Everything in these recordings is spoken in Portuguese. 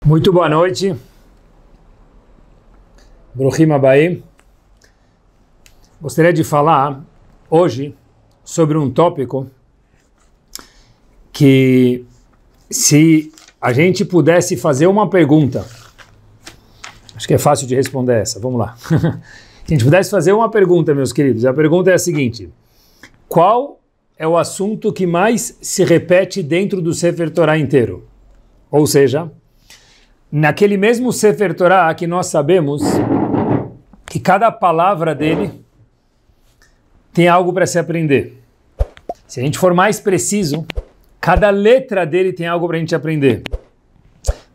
Muito boa noite. Bruhim Abaim. Gostaria de falar hoje sobre um tópico que, se a gente pudesse fazer uma pergunta, acho que é fácil de responder essa, vamos lá. Se a gente pudesse fazer uma pergunta, meus queridos, a pergunta é a seguinte: qual é o assunto que mais se repete dentro do Sefer Torah inteiro? Ou seja, naquele mesmo Sefer Torah que nós sabemos que cada palavra dele tem algo para se aprender. Se a gente for mais preciso, cada letra dele tem algo para a gente aprender.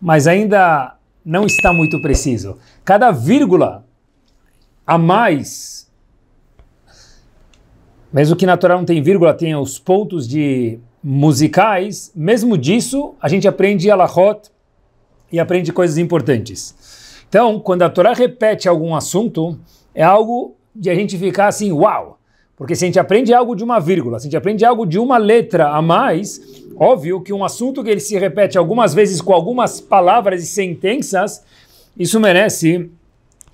Mas ainda não está muito preciso. Cada vírgula a mais, mesmo que na Torá não tem vírgula, tem os pontos de musicais, mesmo disso a gente aprende alahot e aprende coisas importantes. Então, quando a Torá repete algum assunto, é algo de a gente ficar assim, uau! Porque se a gente aprende algo de uma vírgula, se a gente aprende algo de uma letra a mais, óbvio que um assunto que ele se repete algumas vezes com algumas palavras e sentenças, isso merece,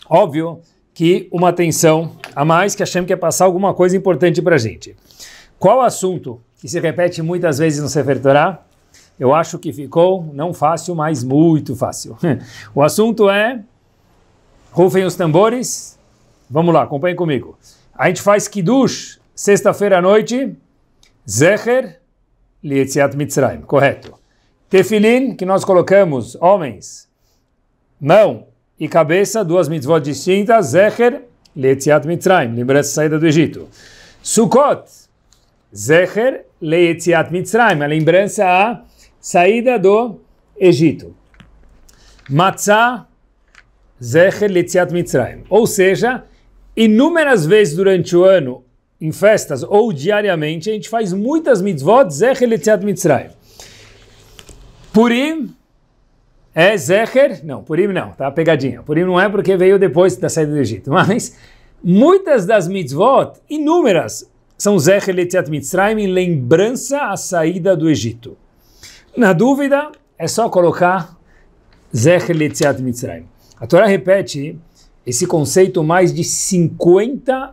óbvio, que uma atenção a mais, que Hashem quer passar alguma coisa importante para a gente. Qual assunto que se repete muitas vezes no Sefer Torah? Eu acho que ficou não fácil, mas muito fácil. O assunto é, rufem os tambores, vamos lá, acompanhem comigo. A gente faz Kiddush, sexta-feira à noite, Zecher Lietziat Mitzrayim, correto. Tefilin, que nós colocamos, homens, mão e cabeça, duas mitzvot distintas, Zecher Lietziat Mitzrayim, lembrança da saída do Egito. Sukkot, Zecher Lietziat Mitzrayim, a lembrança à saída do Egito. Matzah, Zecher Lietziat Mitzrayim, ou seja, inúmeras vezes durante o ano, em festas ou diariamente, a gente faz muitas mitzvot, Zecher Lietziat Mitzrayim. Purim é Zecher, não, Purim não, tá pegadinha. Purim não é porque veio depois da saída do Egito, mas muitas das mitzvot, inúmeras, são Zecher Lietziat Mitzrayim, em lembrança à saída do Egito. Na dúvida, é só colocar Zecher Lietziat Mitzrayim. A Torá repete esse conceito mais de 50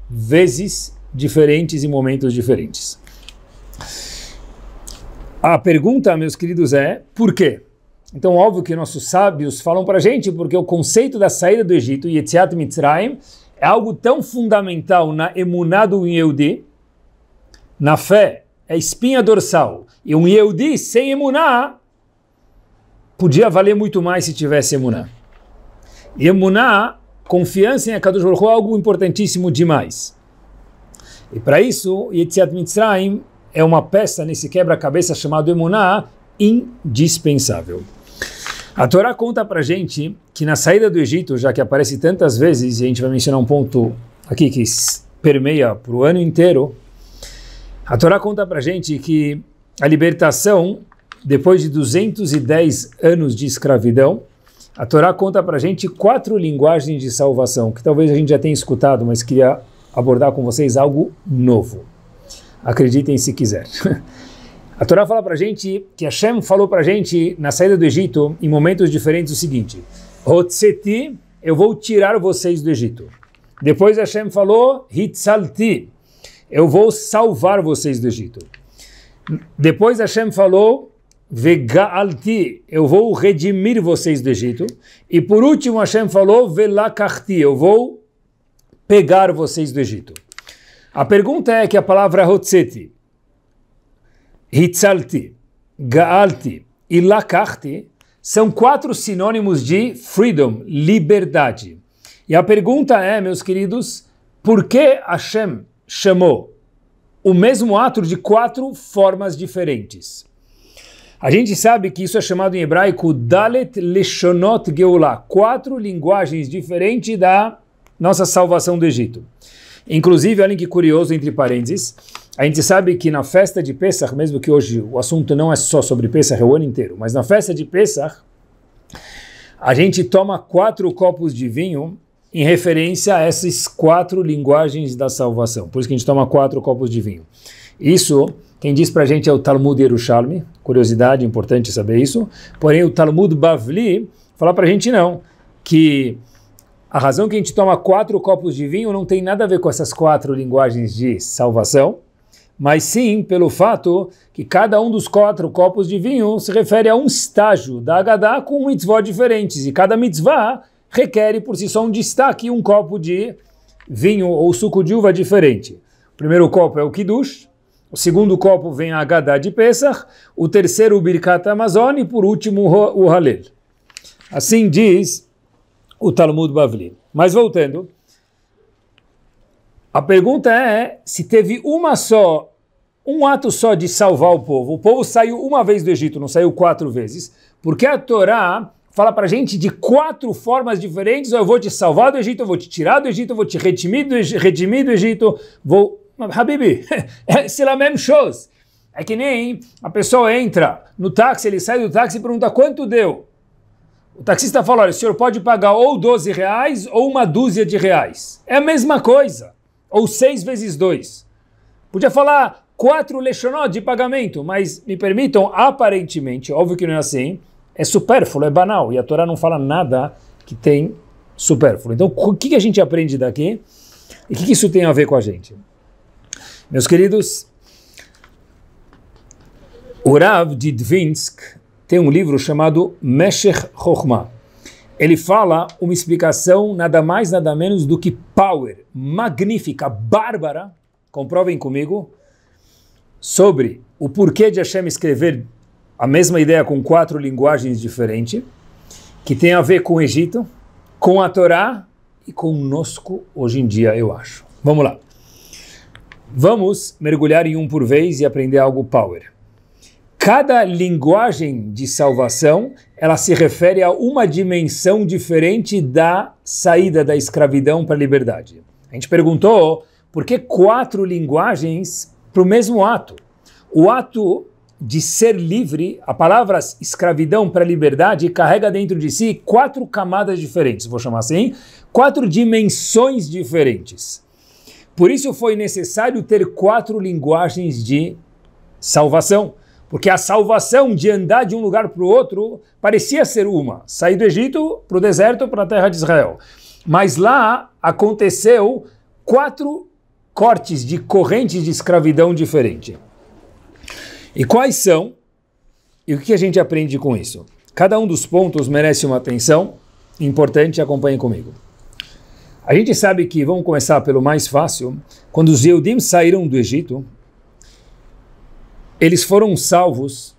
vezes diferentes em momentos diferentes. A pergunta, meus queridos, é por quê? Então, óbvio que nossos sábios falam para a gente porque o conceito da saída do Egito, Yetziat Mitzrayim, é algo tão fundamental na emuná do Yehudi, na fé, é espinha dorsal. E um Yehudi sem emuná podia valer muito mais se tivesse emuná. E emuná, confiança em Akadosh Baruch Hu, é algo importantíssimo demais. E para isso, Yetziat Mitzrayim é uma peça nesse quebra-cabeça chamado emuná indispensável. A Torá conta para a gente que na saída do Egito, já que aparece tantas vezes, e a gente vai mencionar um ponto aqui que permeia para o ano inteiro, a Torá conta para a gente que a libertação, depois de 210 anos de escravidão, a Torá conta para a gente 4 linguagens de salvação, que talvez a gente já tenha escutado, mas queria abordar com vocês algo novo. Acreditem se quiser. A Torá fala para a gente que Hashem falou para a gente na saída do Egito, em momentos diferentes, o seguinte: Hotzeti, eu vou tirar vocês do Egito. Depois Hashem falou, Hitzalti, eu vou salvar vocês do Egito. Depois Hashem falou, Vega'alti, eu vou redimir vocês do Egito. E por último Hashem falou, Velakachti, eu vou pegar vocês do Egito. A pergunta é que a palavra Hotzeti, Hitzalti, Ga'alti e Lakachti são 4 sinônimos de freedom, liberdade. E a pergunta é, meus queridos, por que Hashem chamou o mesmo ato de 4 formas diferentes? A gente sabe que isso é chamado em hebraico Dalet Leshonot Geulah, 4 linguagens diferentes da nossa salvação do Egito. Inclusive, olhem que curioso, entre parênteses, a gente sabe que na festa de Pesach, mesmo que hoje o assunto não é só sobre Pesach, é o ano inteiro, mas na festa de Pesach, a gente toma 4 copos de vinho em referência a essas 4 linguagens da salvação. Por isso que a gente toma 4 copos de vinho. Isso Quem diz para a gente é o Talmud Yerushalmi, curiosidade, importante saber isso. Porém, o Talmud Bavli fala para a gente não, que a razão que a gente toma 4 copos de vinho não tem nada a ver com essas 4 linguagens de salvação, mas sim pelo fato que cada um dos 4 copos de vinho se refere a um estágio da Haggadah com mitzvot diferentes, e cada mitzvah requer por si só um destaque, um copo de vinho ou suco de uva diferente. O primeiro copo é o Kiddush, o segundo copo vem a Haggadah de Pesach, o terceiro o Birkat Hamazon e por último o Halel. Assim diz o Talmud Bavli. Mas voltando, a pergunta é se teve um ato só de salvar o povo saiu uma vez do Egito, não saiu 4 vezes, porque a Torá fala para a gente de 4 formas diferentes: eu vou te salvar do Egito, eu vou te tirar do Egito, eu vou te redimir do Egito, vou... Habibi, c'est la même chose. É que nem a pessoa entra no táxi, ele sai do táxi e pergunta quanto deu. O taxista fala, olha, o senhor pode pagar ou 12 reais ou uma dúzia de reais. É a mesma coisa. Ou 6 vezes 2. Podia falar 4 leshonot de pagamento, mas me permitam, aparentemente, óbvio que não é assim, é supérfluo, é banal, e a Torá não fala nada que tem supérfluo. Então, o que a gente aprende daqui? E o que isso tem a ver com a gente? Meus queridos, o Rav de Dvinsk tem um livro chamado Meshech Chochmah. Ele fala uma explicação nada mais, nada menos do que power, magnífica, bárbara, comprovem comigo, sobre o porquê de Hashem escrever a mesma ideia com 4 linguagens diferentes, que tem a ver com o Egito, com a Torá e conosco hoje em dia, eu acho. Vamos lá. Vamos mergulhar em um por vez e aprender algo power. Cada linguagem de salvação, ela se refere a uma dimensão diferente da saída da escravidão para a liberdade. A gente perguntou por que 4 linguagens para o mesmo ato. O ato de ser livre, a palavra escravidão para a liberdade, carrega dentro de si 4 camadas diferentes, vou chamar assim, 4 dimensões diferentes. Por isso foi necessário ter 4 linguagens de salvação, porque a salvação de andar de um lugar para o outro parecia ser uma, sair do Egito para o deserto, para a terra de Israel. Mas lá aconteceu 4 cortes de correntes de escravidão diferente. E quais são? E o que a gente aprende com isso? Cada um dos pontos merece uma atenção importante, acompanhe comigo. A gente sabe que, vamos começar pelo mais fácil, quando os Yehudim saíram do Egito, eles foram salvos,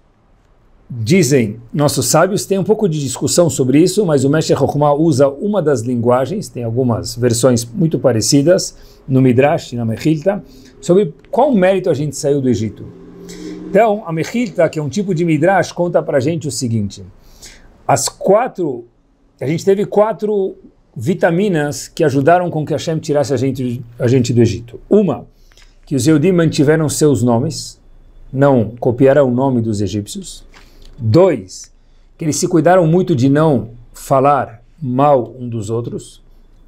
dizem nossos sábios, tem um pouco de discussão sobre isso, mas o Meshech Chochmah usa uma das linguagens, tem algumas versões muito parecidas, no Midrash e na Mechilta, sobre qual mérito a gente saiu do Egito. Então, a Mechilta, que é um tipo de Midrash, conta para a gente o seguinte: a gente teve 4 vitaminas que ajudaram com que Hashem tirasse a gente do Egito. Uma, que os Yehudim mantiveram seus nomes, não copiaram o nome dos egípcios. 2, que eles se cuidaram muito de não falar mal um dos outros,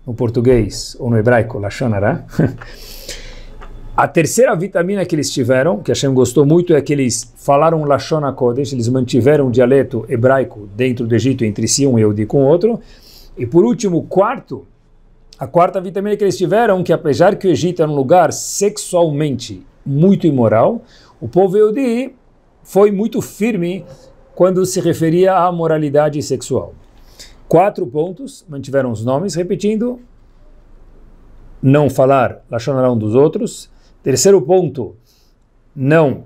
no português ou no hebraico, Lashon Hara. A terceira vitamina que eles tiveram, que Hashem gostou muito, é que eles falaram Lashon HaKodesh, eles mantiveram o dialeto hebraico dentro do Egito, entre si, um Yehudi com o outro. E por último, a quarta vitamina que eles tiveram, que apesar que o Egito era um lugar sexualmente muito imoral, o povo Yehudi foi muito firme quando se referia à moralidade sexual. 4 pontos, mantiveram os nomes, repetindo, não falar Lashon Hara um dos outros. Terceiro ponto, não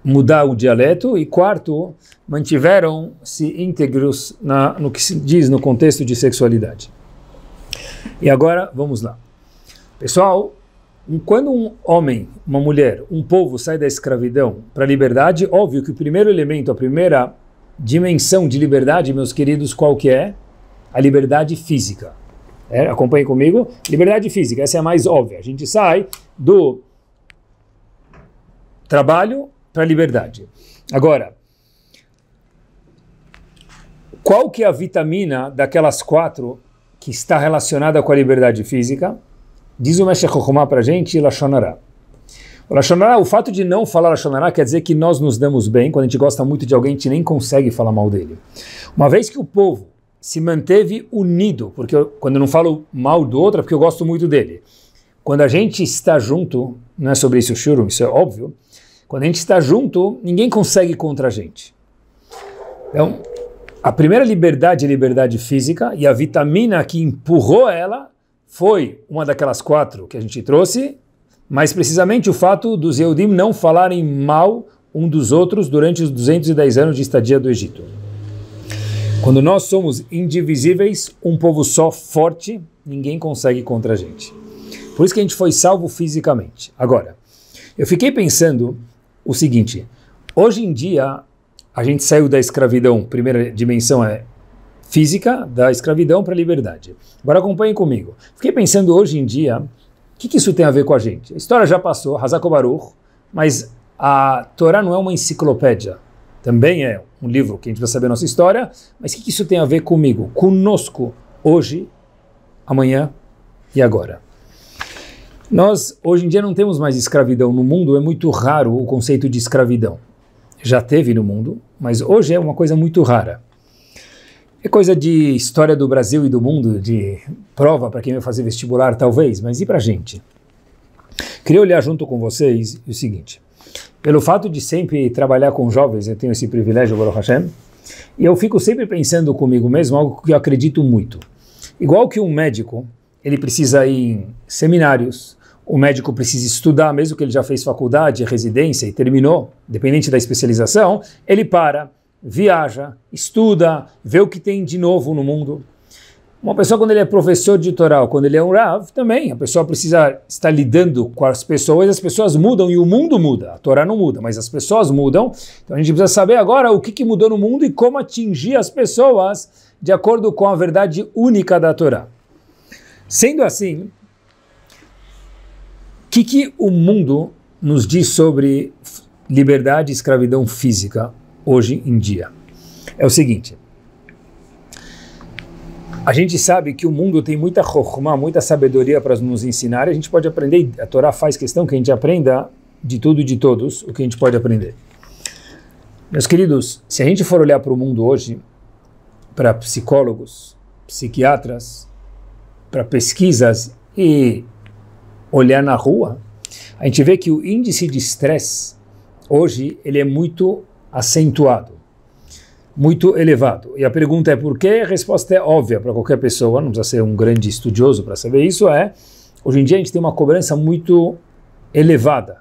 mudar o dialeto. E 4, mantiveram-se íntegros no que se diz no contexto de sexualidade. E agora, vamos lá. Pessoal, quando um homem, uma mulher, um povo sai da escravidão para a liberdade, óbvio que o primeiro elemento, a primeira dimensão de liberdade, meus queridos, qual que é? A liberdade física. Acompanhem comigo. Liberdade física, essa é a mais óbvia. A gente sai do trabalho para a liberdade. Agora, qual que é a vitamina daquelas 4 que está relacionada com a liberdade física? Diz o Meshech Chochmah para a gente, Lashon Hara. O Lashon Hara, o fato de não falar Lashon Hara quer dizer que nós nos damos bem. Quando a gente gosta muito de alguém, a gente nem consegue falar mal dele. Uma vez que o povo se manteve unido, porque quando eu não falo mal do outro é porque eu gosto muito dele. Quando a gente está junto, não é sobre isso o Shurum, isso é óbvio, quando a gente está junto, ninguém consegue contra a gente. Então, a primeira liberdade é a liberdade física, e a vitamina que empurrou ela foi uma daquelas 4 que a gente trouxe, mais precisamente o fato dos Yehudim não falarem mal um dos outros durante os 210 anos de estadia do Egito. Quando nós somos indivisíveis, um povo só, forte, ninguém consegue contra a gente. Por isso que a gente foi salvo fisicamente. Agora, eu fiquei pensando o seguinte, hoje em dia, a gente saiu da escravidão, primeira dimensão é física, da escravidão para a liberdade. Agora acompanhem comigo. Fiquei pensando hoje em dia, o que isso tem a ver com a gente? A história já passou, Hazak Baruch, mas a Torá não é uma enciclopédia. Também é um livro que a gente vai saber a nossa história, mas o que isso tem a ver comigo, conosco, hoje, amanhã e agora? Nós, hoje em dia, não temos mais escravidão no mundo, é muito raro o conceito de escravidão. Já teve no mundo, mas hoje é uma coisa muito rara. É coisa de história do Brasil e do mundo, de prova para quem vai fazer vestibular, talvez, mas e para a gente? Queria olhar junto com vocês o seguinte. Pelo fato de sempre trabalhar com jovens, eu tenho esse privilégio, Baruch Hashem, e eu fico sempre pensando comigo mesmo, algo que eu acredito muito. Igual que um médico, ele precisa ir em seminários, o médico precisa estudar, mesmo que ele já fez faculdade, residência e terminou, dependente da especialização, ele para, viaja, estuda, vê o que tem de novo no mundo. Uma pessoa, quando ele é professor de Torá, quando ele é um Rav, também, a pessoa precisa estar lidando com as pessoas mudam e o mundo muda. A Torá não muda, mas as pessoas mudam. Então a gente precisa saber agora o que mudou no mundo e como atingir as pessoas de acordo com a verdade única da Torá. Sendo assim, o que o mundo nos diz sobre liberdade e escravidão física hoje em dia? É o seguinte. A gente sabe que o mundo tem muita chokhmah, muita sabedoria para nos ensinar, e a gente pode aprender, a Torá faz questão que a gente aprenda de tudo e de todos o que a gente pode aprender. Meus queridos, se a gente for olhar para o mundo hoje, para psicólogos, psiquiatras, para pesquisas e olhar na rua, a gente vê que o índice de estresse hoje ele é muito acentuado, muito elevado. E a pergunta é por quê? A resposta é óbvia para qualquer pessoa, não precisa ser um grande estudioso para saber isso, hoje em dia a gente tem uma cobrança muito elevada,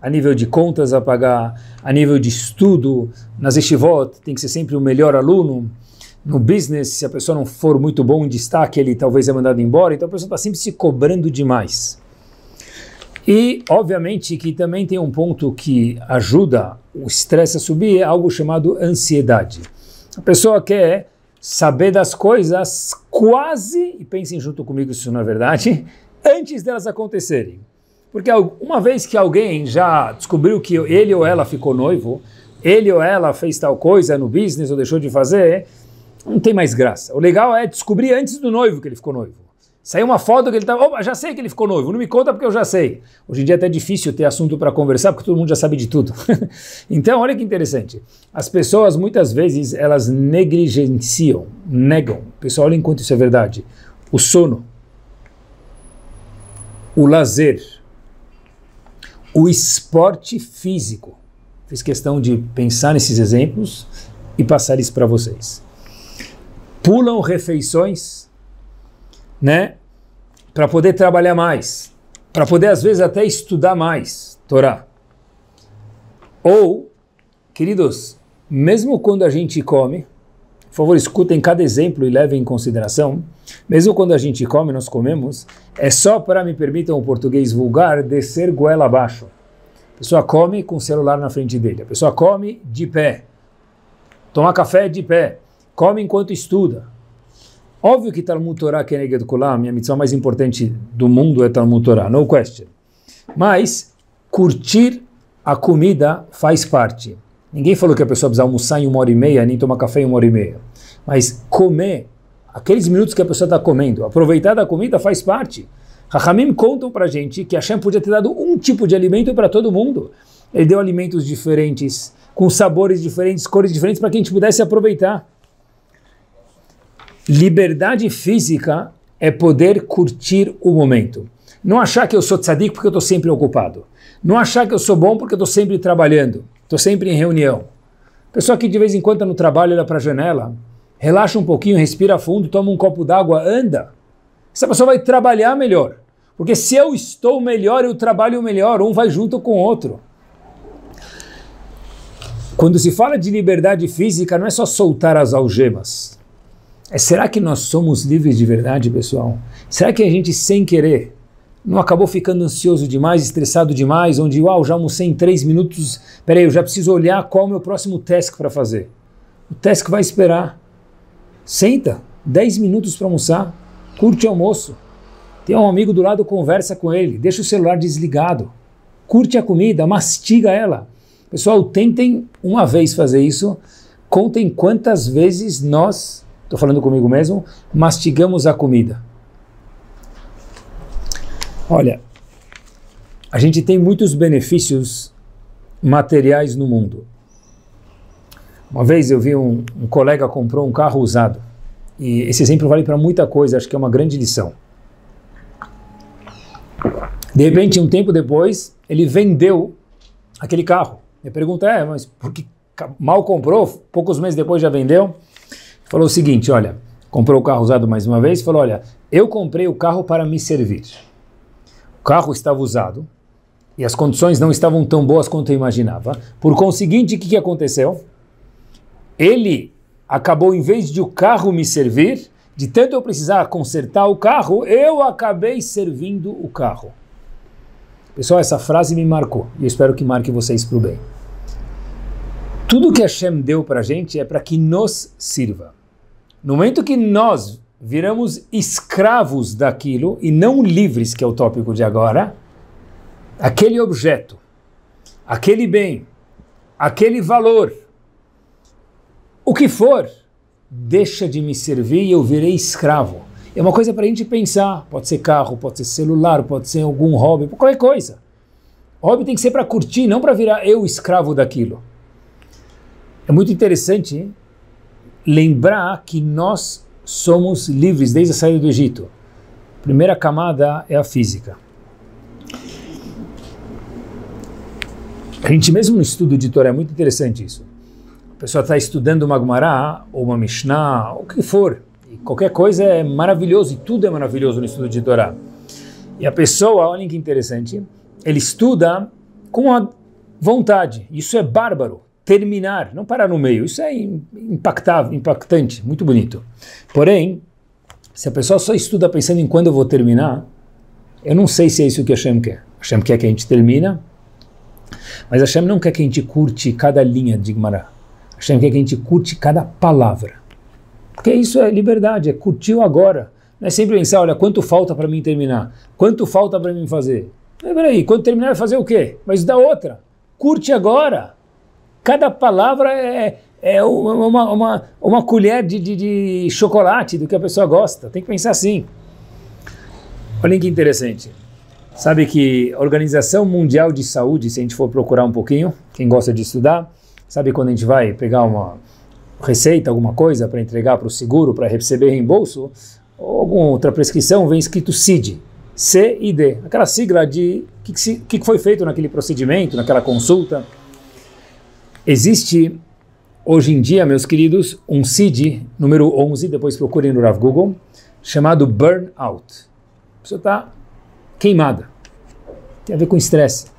a nível de contas a pagar, a nível de estudo, nas yeshivot tem que ser sempre o melhor aluno, no business, se a pessoa não for muito bom em destaque, ele talvez é mandado embora, então a pessoa está sempre se cobrando demais. E, obviamente, que também tem um ponto que ajuda o estresse a subir, é algo chamado ansiedade. A pessoa quer saber das coisas quase, e pensem junto comigo se isso não é verdade, antes delas acontecerem. Porque uma vez que alguém já descobriu que ele ou ela ficou noivo, ele ou ela fez tal coisa no business ou deixou de fazer, não tem mais graça. O legal é descobrir antes do noivo que ele ficou noivo. Saiu uma foto que ele estava, opa, já sei que ele ficou noivo, não me conta porque eu já sei. Hoje em dia é até difícil ter assunto para conversar porque todo mundo já sabe de tudo. Então, olha que interessante. As pessoas, muitas vezes, elas negligenciam, negam. Pessoal, olha enquanto isso é verdade. O sono, o lazer, o esporte físico. Fiz questão de pensar nesses exemplos e passar isso para vocês. Pulam refeições, né, para poder trabalhar mais, para poder às vezes até estudar mais Torá. Ou, queridos, mesmo quando a gente come, por favor, escutem cada exemplo e levem em consideração, mesmo quando a gente come, nós comemos, é só para, me permitam o português vulgar, descer goela abaixo. A pessoa come com o celular na frente dele, a pessoa come de pé, toma café de pé, come enquanto estuda. Óbvio que Talmud Torah Keneged Kulam, minha mitzvah mais importante do mundo é Talmud Torah, no question. Mas curtir a comida faz parte. Ninguém falou que a pessoa precisa almoçar em 1h30, nem tomar café em 1h30. Mas comer, aqueles minutos que a pessoa está comendo, aproveitar da comida faz parte. Hachamim contam para a gente que Hashem podia ter dado um tipo de alimento para todo mundo. Ele deu alimentos diferentes, com sabores diferentes, cores diferentes, para que a gente pudesse aproveitar. Liberdade física é poder curtir o momento. Não achar que eu sou tzadik porque eu estou sempre ocupado. Não achar que eu sou bom porque eu estou sempre trabalhando, estou sempre em reunião. Pessoa que de vez em quando está no trabalho, olha para a janela, relaxa um pouquinho, respira fundo, toma um copo d'água, anda. Essa pessoa vai trabalhar melhor. Porque se eu estou melhor, eu trabalho melhor, um vai junto com o outro. Quando se fala de liberdade física, não é só soltar as algemas. Será que nós somos livres de verdade, pessoal? Será que a gente, sem querer, não acabou ficando ansioso demais, estressado demais, onde, já almocei em 3 minutos, peraí, eu já preciso olhar qual é o meu próximo task para fazer. O task vai esperar. Senta, 10 minutos para almoçar, curte o almoço. Tem um amigo do lado, conversa com ele, deixa o celular desligado, curte a comida, mastiga ela. Pessoal, tentem uma vez fazer isso, contem quantas vezes nós, estou falando comigo mesmo, mastigamos a comida. Olha, a gente tem muitos benefícios materiais no mundo. Uma vez eu vi um colega comprou um carro usado, e esse exemplo vale para muita coisa, acho que é uma grande lição. De repente, um tempo depois, ele vendeu aquele carro. A pergunta é, mas por que mal comprou, poucos meses depois já vendeu? Ele falou o seguinte, olha, comprou o carro usado mais uma vez, falou, olha, eu comprei o carro para me servir. O carro estava usado e as condições não estavam tão boas quanto eu imaginava. Por conseguinte, o que aconteceu? Ele acabou, em vez de o carro me servir, de tanto eu precisar consertar o carro, eu acabei servindo o carro. Pessoal, essa frase me marcou e eu espero que marque vocês para o bem. Tudo que Hashem deu para a gente é para que nos sirva. No momento que nós viramos escravos daquilo e não livres, que é o tópico de agora, aquele objeto, aquele bem, aquele valor, o que for, deixa de me servir e eu virei escravo. É uma coisa para a gente pensar, pode ser carro, pode ser celular, pode ser algum hobby, qualquer coisa. O hobby tem que ser para curtir, não para virar eu escravo daquilo. É muito interessante lembrar que nós somos livres desde a saída do Egito. A primeira camada é a física. A gente mesmo no estudo de Torá, é muito interessante isso. A pessoa está estudando uma Gemara, ou uma Mishnah, ou o que for, e qualquer coisa é maravilhoso, e tudo é maravilhoso no estudo de Torá. E a pessoa, olhem que interessante, ele estuda com a vontade, isso é bárbaro. Terminar, não parar no meio, isso é impactante, muito bonito. Porém, se a pessoa só estuda pensando em quando eu vou terminar, eu não sei se é isso que Hashem quer. Hashem quer que a gente termina, mas Hashem não quer que a gente curte cada linha de Gemara. Hashem quer que a gente curte cada palavra. Porque isso é liberdade, é curtir o agora. Não é sempre pensar, olha, quanto falta para mim terminar? Quanto falta para mim fazer? Peraí, quando terminar vai fazer o quê? Mas dá outra. Curte agora. Cada palavra é uma colher de chocolate do que a pessoa gosta. Tem que pensar assim. Olhem que interessante. Sabe que a Organização Mundial de Saúde, se a gente for procurar um pouquinho, quem gosta de estudar, sabe quando a gente vai pegar uma receita, alguma coisa para entregar para o seguro, para receber reembolso, ou alguma outra prescrição, vem escrito CID, C-I-D, aquela sigla de o que foi feito naquele procedimento, naquela consulta. Existe, hoje em dia, meus queridos, um CID, número 11, depois procurem no Rav Google, chamado burnout. A pessoa está queimada. Tem a ver com estresse.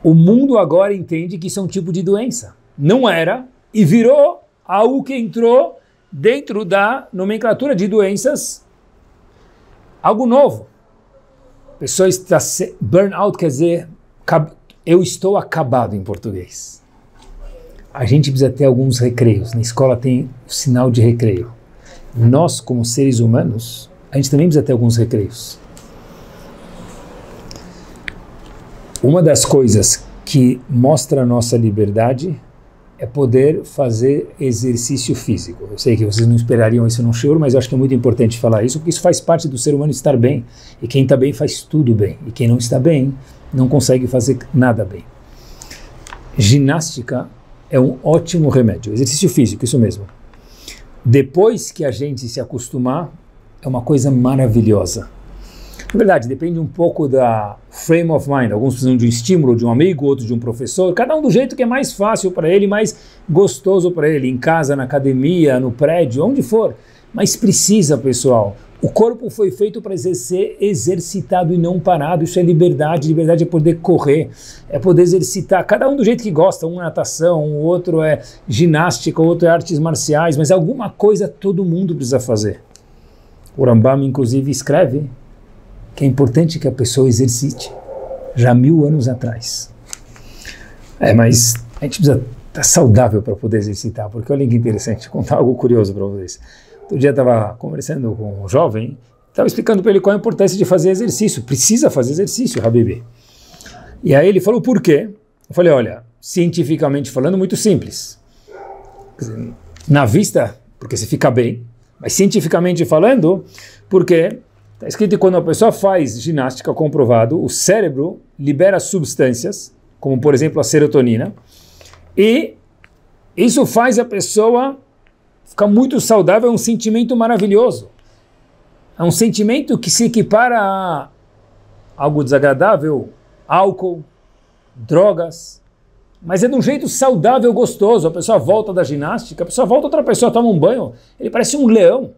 O mundo agora entende que isso é um tipo de doença. Não era, e virou algo que entrou dentro da nomenclatura de doenças, algo novo. A pessoa está... Burnout quer dizer, eu estou acabado em português. A gente precisa ter alguns recreios. Na escola tem o sinal de recreio. Nós, como seres humanos, a gente também precisa ter alguns recreios. Uma das coisas que mostra a nossa liberdade é poder fazer exercício físico. Eu sei que vocês não esperariam isso no shiur, mas eu acho que é muito importante falar isso, porque isso faz parte do ser humano estar bem. E quem está bem faz tudo bem. E quem não está bem não consegue fazer nada bem. Ginástica é um ótimo remédio. Exercício físico, isso mesmo. Depois que a gente se acostumar, é uma coisa maravilhosa. Na verdade, depende um pouco da frame of mind. Alguns precisam de um estímulo de um amigo, outros de um professor. Cada um do jeito que é mais fácil para ele, mais gostoso para ele. Em casa, na academia, no prédio, onde for. Mas precisa, pessoal. O corpo foi feito para ser exercitado e não parado. Isso é liberdade. Liberdade é poder correr, é poder exercitar. Cada um do jeito que gosta. Um é natação, o outro é ginástica, o outro é artes marciais. Mas alguma coisa todo mundo precisa fazer. O Rambam, inclusive, escreve que é importante que a pessoa exercite, já 1000 anos atrás. Mas a gente precisa estar saudável para poder exercitar, porque olha que interessante, vou contar algo curioso para vocês. Outro dia eu estava conversando com um jovem, estava explicando para ele qual a importância de fazer exercício. Precisa fazer exercício, Habibi. E aí ele falou, por quê? Eu falei, olha, cientificamente falando, muito simples. Na vista, porque você fica bem, mas cientificamente falando, porque está escrito que quando a pessoa faz ginástica, comprovado, o cérebro libera substâncias, como por exemplo a serotonina, e isso faz a pessoa ficar muito saudável, é um sentimento maravilhoso. É um sentimento que se equipara a algo desagradável, álcool, drogas, mas é de um jeito saudável, gostoso. A pessoa volta da ginástica, a pessoa volta, outra pessoa toma um banho, ele parece um leão.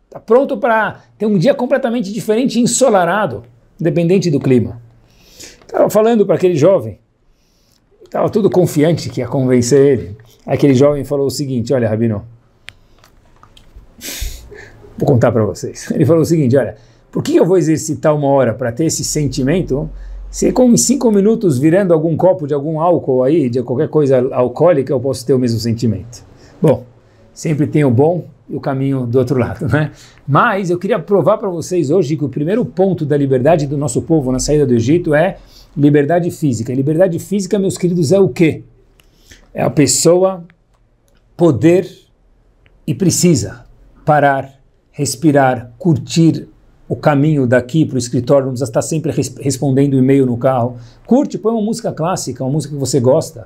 Está pronto para ter um dia completamente diferente e ensolarado, independente do clima. Estava falando para aquele jovem, estava tudo confiante que ia convencer ele. Aquele jovem falou o seguinte, olha, Rabino, vou contar para vocês. Ele falou o seguinte, olha, por que eu vou exercitar 1 hora para ter esse sentimento, se com 5 minutos virando algum copo de algum álcool aí, de qualquer coisa alcoólica, eu posso ter o mesmo sentimento? Bom, sempre tem o bom e o caminho do outro lado, né? Mas eu queria provar para vocês hoje que o primeiro ponto da liberdade do nosso povo na saída do Egito é liberdade física. E liberdade física, meus queridos, é o quê? É a pessoa poder e precisa parar, respirar, curtir o caminho daqui para o escritório, não precisa estar sempre respondendo e-mail no carro. Curte, põe uma música clássica, uma música que você gosta.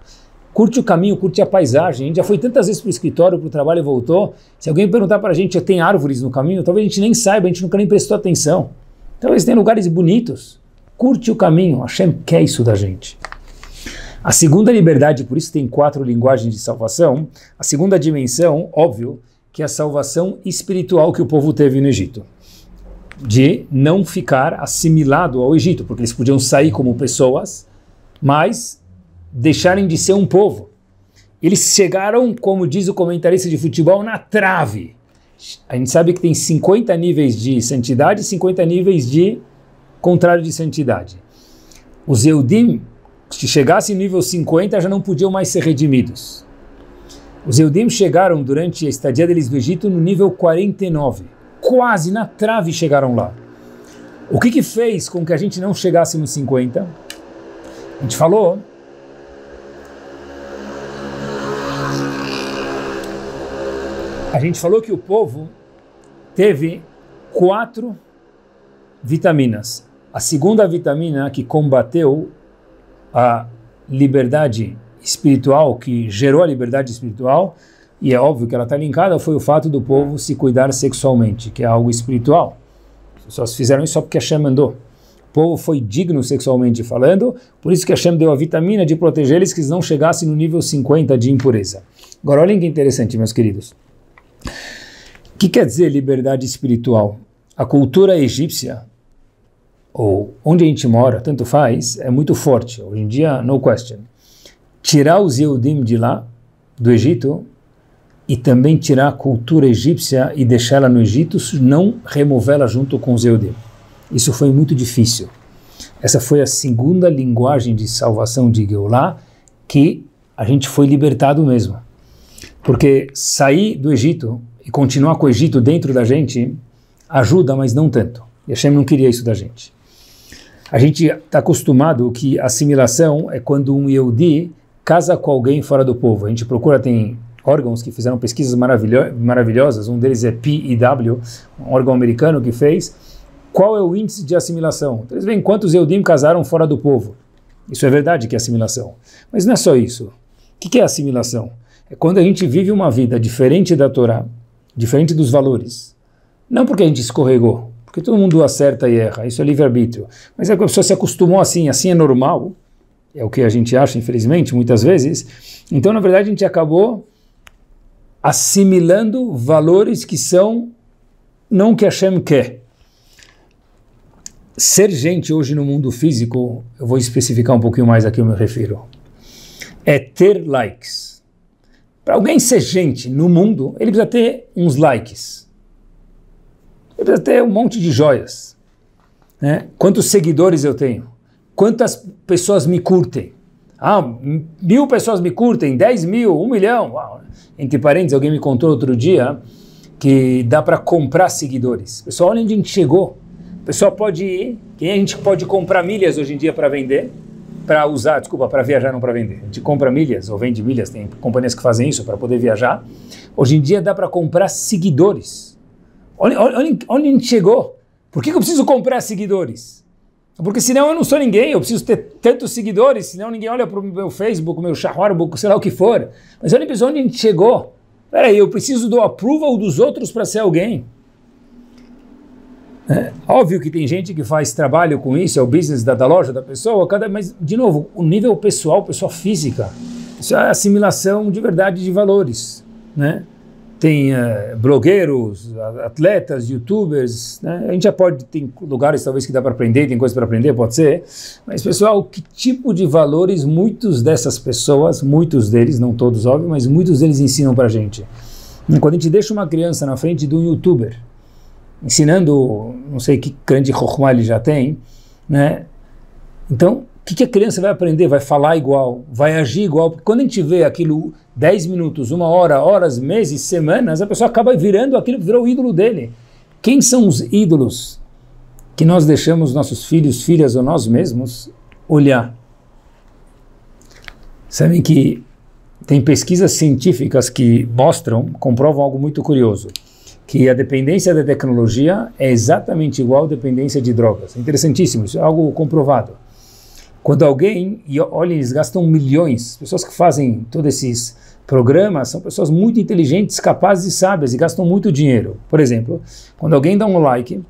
Curte o caminho, curte a paisagem. A gente já foi tantas vezes para o escritório, para o trabalho e voltou. Se alguém perguntar para a gente, tem árvores no caminho? Talvez a gente nem saiba, a gente nunca nem prestou atenção. Talvez tenha lugares bonitos. Curte o caminho. Hashem quer isso da gente. A segunda liberdade, por isso tem 4 linguagens de salvação. A segunda dimensão, óbvio, que é a salvação espiritual que o povo teve no Egito. De não ficar assimilado ao Egito, porque eles podiam sair como pessoas, mas deixarem de ser um povo. Eles chegaram, como diz o comentarista de futebol, na trave. A gente sabe que tem 50 níveis de santidade e 50 níveis de contrário de santidade. Os Eudim, se chegassem no nível 50, já não podiam mais ser redimidos. Os Eudim chegaram, durante a estadia deles no Egito, no nível 49. Quase na trave chegaram lá. O que fez com que a gente não chegasse nos 50? A gente falou que o povo teve 4 vitaminas. A segunda vitamina que combateu a liberdade espiritual, que gerou a liberdade espiritual, e é óbvio que ela está linkada, foi o fato do povo se cuidar sexualmente, que é algo espiritual. As pessoas fizeram isso só porque Hashem mandou. O povo foi digno sexualmente falando, por isso que Hashem deu a vitamina de proteger eles que eles não chegassem no nível 50 de impureza. Agora olhem que interessante, meus queridos. O que quer dizer liberdade espiritual? A cultura egípcia, ou onde a gente mora, tanto faz, é muito forte. Hoje em dia, no question. Tirar os Yehudim de lá, do Egito, e também tirar a cultura egípcia e deixá-la no Egito, não removê-la junto com os Yehudim. Isso foi muito difícil. Essa foi a segunda linguagem de salvação de Geulah, que a gente foi libertado mesmo. Porque sair do Egito e continuar com o Egito dentro da gente ajuda, mas não tanto. E Hashem não queria isso da gente. A gente está acostumado que assimilação é quando um Yehudi casa com alguém fora do povo. A gente procura, tem órgãos que fizeram pesquisas maravilhosas, um deles é PEW, um órgão americano que fez. Qual é o índice de assimilação? Então, eles veem quantos Eudim casaram fora do povo. Isso é verdade que é assimilação. Mas não é só isso. O que é assimilação? É quando a gente vive uma vida diferente da Torá, diferente dos valores. Não porque a gente escorregou, porque todo mundo acerta e erra, isso é livre-arbítrio. Mas é que a pessoa se acostumou assim é normal, é o que a gente acha, infelizmente, muitas vezes. Então, na verdade, a gente acabou assimilando valores que são não o que Hashem quer. Ser gente hoje no mundo físico, eu vou especificar um pouquinho mais aqui, eu me refiro, é ter likes. Para alguém ser gente no mundo, ele precisa ter uns likes. Ele precisa ter um monte de joias. Né? Quantos seguidores eu tenho? Quantas pessoas me curtem? 1.000 pessoas me curtem, 10 mil, 1 milhão. Uau. Entre parênteses, alguém me contou outro dia que dá para comprar seguidores. Pessoal, olha onde a gente chegou. O pessoal pode ir, quem a gente pode comprar milhas hoje em dia para vender, para usar, desculpa, para viajar, não para vender. A gente compra milhas ou vende milhas, tem companhias que fazem isso para poder viajar. Hoje em dia dá para comprar seguidores. Olha onde a gente chegou. Por que eu preciso comprar seguidores? Porque senão eu não sou ninguém, eu preciso ter tantos seguidores, senão ninguém olha para o meu Facebook, o meu Shawarbook, sei lá o que for. Mas olha onde a gente chegou. Peraí, eu preciso do approval dos outros para ser alguém. Óbvio que tem gente que faz trabalho com isso, é o business da loja da pessoa, mas, de novo, o nível pessoal, pessoa física, isso é assimilação de verdade de valores, né? Tem blogueiros, atletas, youtubers, né? A gente já tem lugares talvez que dá para aprender, tem coisas para aprender, pode ser, mas pessoal, que tipo de valores muitos dessas pessoas, muitos deles, não todos óbvio, mas muitos deles ensinam para a gente? Quando a gente deixa uma criança na frente de um youtuber, ensinando, não sei que grande chokhmah ele já tem, né? Então, o que a criança vai aprender? Vai falar igual, vai agir igual, porque quando a gente vê aquilo 10 minutos, 1 hora, horas, meses, semanas, a pessoa acaba virando aquilo que virou o ídolo dele. Quem são os ídolos que nós deixamos nossos filhos, filhas ou nós mesmos olhar? Sabem que tem pesquisas científicas que comprovam algo muito curioso, que a dependência da tecnologia é exatamente igual à dependência de drogas. É interessantíssimo, isso é algo comprovado. Quando alguém, e olha, eles gastam milhões, pessoas que fazem todos esses programas são pessoas muito inteligentes, capazes e sábias e gastam muito dinheiro. Por exemplo, quando alguém dá um like,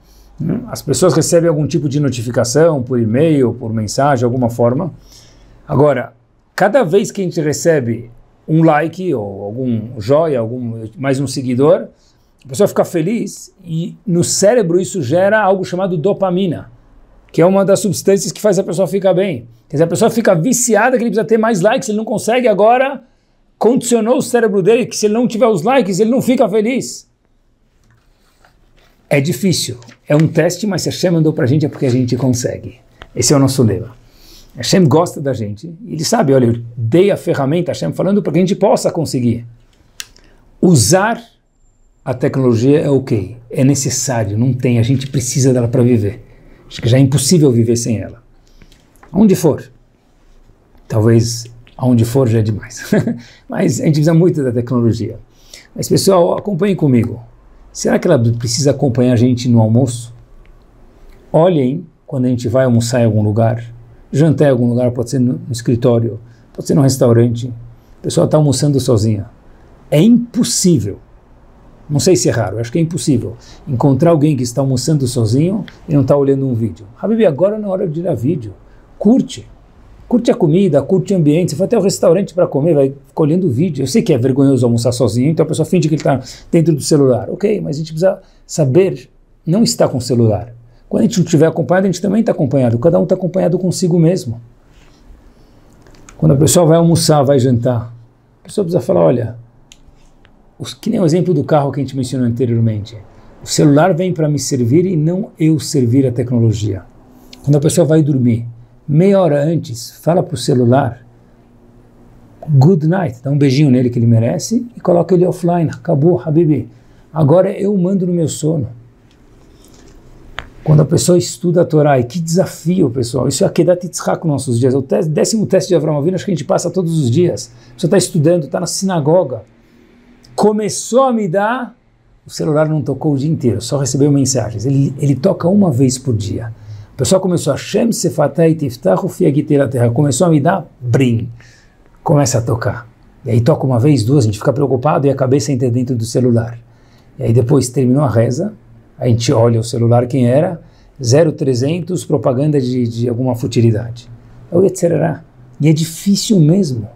as pessoas recebem algum tipo de notificação por e-mail, por mensagem, alguma forma. Agora, cada vez que a gente recebe um like ou algum joia, mais um seguidor, a pessoa fica feliz e no cérebro isso gera algo chamado dopamina, que é uma das substâncias que faz a pessoa ficar bem. Quer dizer, a pessoa fica viciada que ele precisa ter mais likes, ele não consegue, agora condicionou o cérebro dele que se ele não tiver os likes, ele não fica feliz. É difícil, é um teste, mas se Hashem mandou para a gente é porque a gente consegue. Esse é o nosso lema. Hashem gosta da gente, ele sabe, olha, eu dei a ferramenta, Hashem falando para que a gente possa conseguir. Usar a tecnologia é ok, é necessário, não tem, a gente precisa dela para viver. Acho que já é impossível viver sem ela. Onde for. Talvez aonde for já é demais. Mas a gente precisa muito da tecnologia. Mas pessoal, acompanhem comigo. Será que ela precisa acompanhar a gente no almoço? Olhem quando a gente vai almoçar em algum lugar, jantar em algum lugar, pode ser no escritório, pode ser no restaurante, a pessoa está almoçando sozinha. É impossível. Não sei se é raro, acho que é impossível encontrar alguém que está almoçando sozinho e não está olhando um vídeo. Habibi, agora não é hora de ir a vídeo. Curte a comida, curte o ambiente. Você vai até o restaurante para comer, vai ficar olhando o vídeo. Eu sei que é vergonhoso almoçar sozinho, então a pessoa finge que ele está dentro do celular. Ok, mas a gente precisa saber não estar com o celular. Quando a gente não estiver acompanhado, a gente também está acompanhado. Cada um está acompanhado consigo mesmo. Quando a pessoa vai almoçar, vai jantar, a pessoa precisa falar, olha, que nem o exemplo do carro que a gente mencionou anteriormente. O celular vem para me servir e não eu servir a tecnologia. Quando a pessoa vai dormir, meia hora antes, fala para o celular, good night, dá um beijinho nele que ele merece e coloca ele offline. Acabou, Habibi. Agora eu mando no meu sono. Quando a pessoa estuda a Torá, e que desafio, pessoal, isso é Akedat Yitzhak nos nossos dias, o 10º teste de Avraham Avinu, acho que a gente passa todos os dias. A pessoa está estudando, está na sinagoga, começou a me dar, o celular não tocou o dia inteiro, só recebeu mensagens, ele toca uma vez por dia. O pessoal começou a Shem Sefatai Tiftachu Fiagitei Terra, começou a me dar, brim, começa a tocar. E aí toca uma vez, duas, a gente fica preocupado e a cabeça entra dentro do celular. E aí depois terminou a reza, a gente olha o celular, quem era? 0300, propaganda de alguma futilidade. É o Yetzerará. E é difícil mesmo.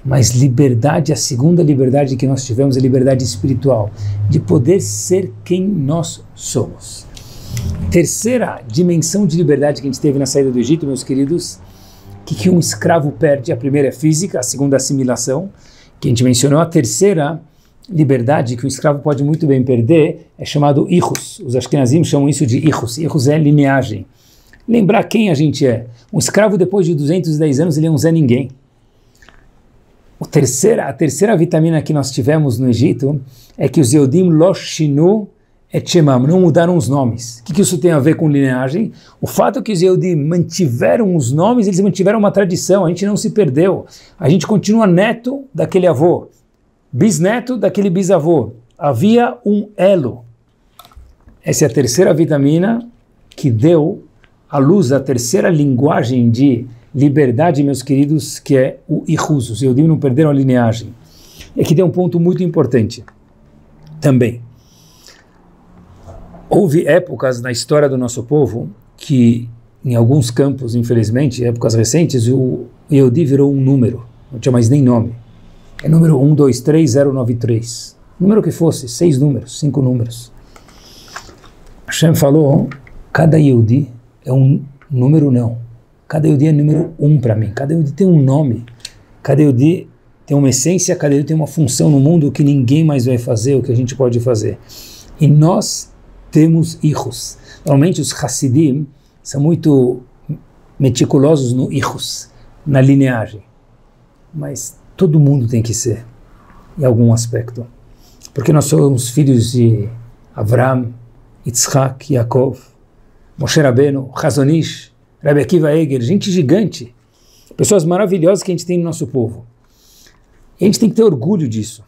Mas liberdade, a segunda liberdade que nós tivemos é a liberdade espiritual, de poder ser quem nós somos. Terceira dimensão de liberdade que a gente teve na saída do Egito, meus queridos, que um escravo perde. A primeira é física, a segunda é assimilação, que a gente mencionou. A terceira liberdade que o escravo pode muito bem perder é chamado Ichus. Os Ashkenazim chamam isso de Ichus. Ichus é lineagem. Lembrar quem a gente é. Um escravo, depois de 210 anos, ele é um Zé Ninguém. A terceira vitamina que nós tivemos no Egito é que os Yehudim lo shinu et shemam, não mudaram os nomes. O que isso tem a ver com lineagem? O fato é que os Yehudim mantiveram os nomes, eles mantiveram uma tradição, a gente não se perdeu. A gente continua neto daquele avô, bisneto daquele bisavô. Havia um elo. Essa é a terceira vitamina que deu à luz a terceira linguagem de liberdade, meus queridos, que é o Ichus. Os Yehudim não perderam a lineagem. E aqui tem um ponto muito importante também. Houve épocas na história do nosso povo que, em alguns campos, infelizmente, épocas recentes, o Yehudi virou um número, não tinha mais nem nome. É número 123093. Número que fosse, 6 números, 5 números. Hashem falou, cada Yehudi é um número não. Cada Yehudi é número 1 para mim. Cada Yehudi tem um nome. Cada Yehudi tem uma essência, cada Yehudi tem uma função no mundo que ninguém mais vai fazer, o que a gente pode fazer. E nós temos Ichus. Normalmente os Hassidim são muito meticulosos no Ichus, na lineagem. Mas todo mundo tem que ser, em algum aspecto. Porque nós somos filhos de Avraham, Yitzhak, Yaakov, Moshe Rabbeinu, Chazon Ish, Rabbi Akiva Eger, gente gigante, pessoas maravilhosas que a gente tem no nosso povo. E a gente tem que ter orgulho disso.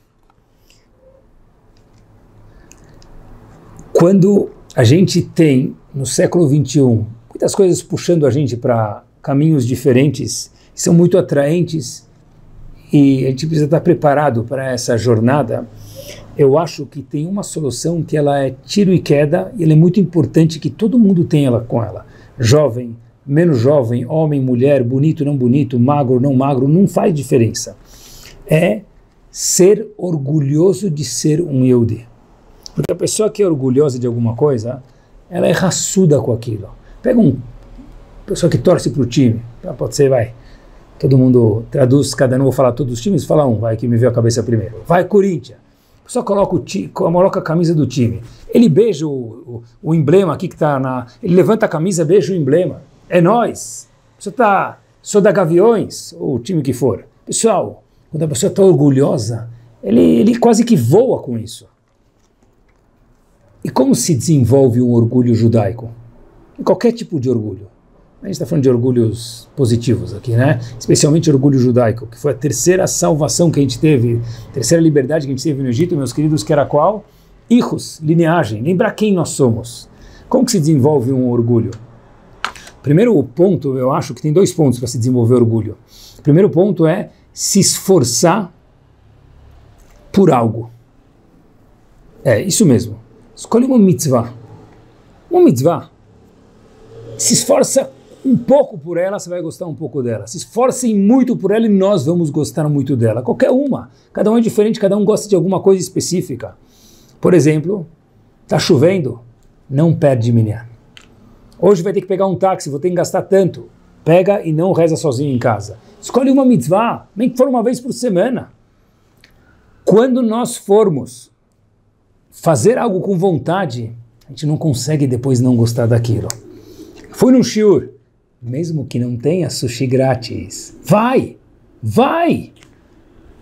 Quando a gente tem, no século XXI, muitas coisas puxando a gente para caminhos diferentes, são muito atraentes, e a gente precisa estar preparado para essa jornada, eu acho que tem uma solução que ela é tiro e queda, e ela é muito importante que todo mundo tenha ela com ela. Jovem, menos jovem, homem, mulher, bonito, não bonito, magro, não magro, não faz diferença. É ser orgulhoso de ser um Yehudi. Porque a pessoa que é orgulhosa de alguma coisa, ela é raçuda com aquilo. Pega uma pessoa que torce para o time, pode ser, vai, todo mundo traduz, cada um, vou falar todos os times, fala um, vai, que me veio a cabeça primeiro. Vai, Corinthians. A pessoa coloca a camisa do time. Ele beija o emblema aqui que está na... Ele levanta a camisa, beija o emblema. É nós. A pessoa está... Sou da Gaviões, ou o time que for. Pessoal, quando a pessoa está orgulhosa, ele quase que voa com isso. E como se desenvolve um orgulho judaico? Em qualquer tipo de orgulho. A gente está falando de orgulhos positivos aqui, né? Especialmente orgulho judaico, que foi a terceira salvação que a gente teve, a terceira liberdade que a gente teve no Egito, meus queridos, que era qual? Ichus, lineagem, lembrar quem nós somos. Como que se desenvolve um orgulho? Primeiro ponto, eu acho que tem 2 pontos para se desenvolver orgulho. O primeiro ponto é se esforçar por algo. É, isso mesmo. Escolhe uma mitzvah. Uma mitzvah. Se esforça um pouco por ela, você vai gostar um pouco dela. Se esforcem muito por ela e nós vamos gostar muito dela. Qualquer uma. Cada um é diferente, cada um gosta de alguma coisa específica. Por exemplo, está chovendo, não perde minyan. Hoje vai ter que pegar um táxi, vou ter que gastar tanto. Pega e não reza sozinho em casa. Escolhe uma mitzvah, nem que for uma vez por semana. Quando nós formos fazer algo com vontade, a gente não consegue depois não gostar daquilo. Fui num shiur, mesmo que não tenha sushi grátis. Vai! Vai!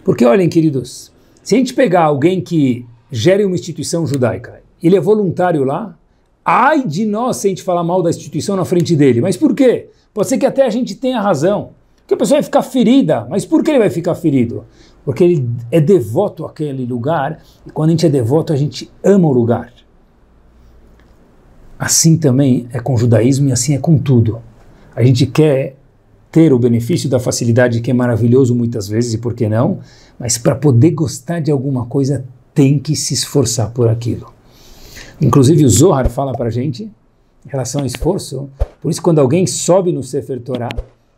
Porque olhem, queridos, se a gente pegar alguém que gere uma instituição judaica, ele é voluntário lá, ai de nós se a gente falar mal da instituição na frente dele. Mas por quê? Pode ser que até a gente tenha razão. Porque a pessoa vai ficar ferida. Mas por que ele vai ficar ferido? Porque ele é devoto àquele lugar, e quando a gente é devoto, a gente ama o lugar. Assim também é com o judaísmo e assim é com tudo. A gente quer ter o benefício da facilidade, que é maravilhoso muitas vezes, e por que não? Mas para poder gostar de alguma coisa, tem que se esforçar por aquilo. Inclusive o Zohar fala para a gente, em relação ao esforço, por isso quando alguém sobe no Sefer Torah,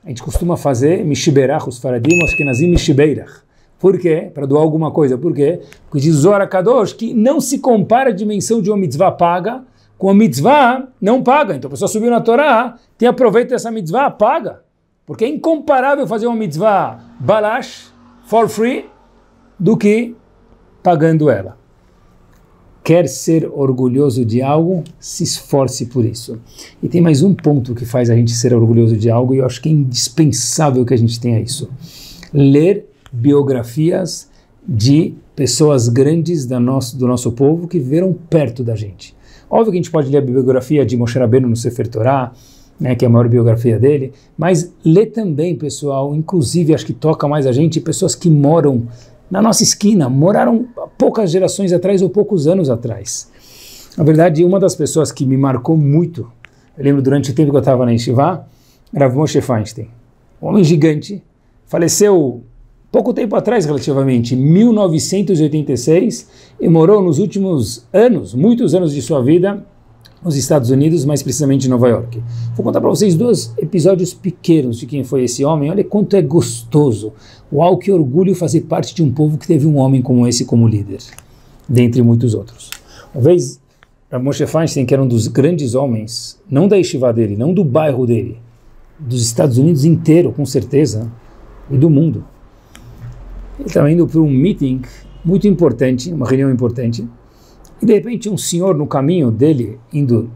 a gente costuma fazer Mishiberach, os Faradim, Ashkenazim Mishibeirach. Por quê? Para doar alguma coisa. Por quê? Porque diz Zohar Kadosh que não se compara a dimensão de uma mitzvah paga com a mitzvah não paga. Então a pessoa subiu na Torá, tem aproveito dessa mitzvah, paga. Porque é incomparável fazer uma mitzvah balash, for free, do que pagando ela. Quer ser orgulhoso de algo, se esforce por isso. E tem mais um ponto que faz a gente ser orgulhoso de algo, e eu acho que é indispensável que a gente tenha isso. Ler biografias de pessoas grandes do nosso povo que viveram perto da gente. Óbvio que a gente pode ler a biografia de Moshe Rabbeinu no Sefer Torah, né, que é a maior biografia dele, mas ler também, pessoal, inclusive acho que toca mais a gente, pessoas que moram na nossa esquina, moraram poucas gerações atrás ou poucos anos atrás. Na verdade, uma das pessoas que me marcou muito, eu lembro durante o tempo que eu estava na Yeshiva, era Moshe Feinstein, um homem gigante, faleceu pouco tempo atrás, relativamente, em 1986, e morou nos últimos anos, muitos anos de sua vida, nos Estados Unidos, mais precisamente em Nova York. Vou contar para vocês 2 episódios pequenos de quem foi esse homem. Olha quanto é gostoso. Uau, que orgulho fazer parte de um povo que teve um homem como esse como líder, dentre muitos outros. Uma vez, Moshe Feinstein, que era um dos grandes homens, não da yeshiva dele, não do bairro dele, dos Estados Unidos inteiro, com certeza, e do mundo. Ele estava indo para um meeting muito importante, uma reunião importante, e de repente um senhor no caminho dele, indo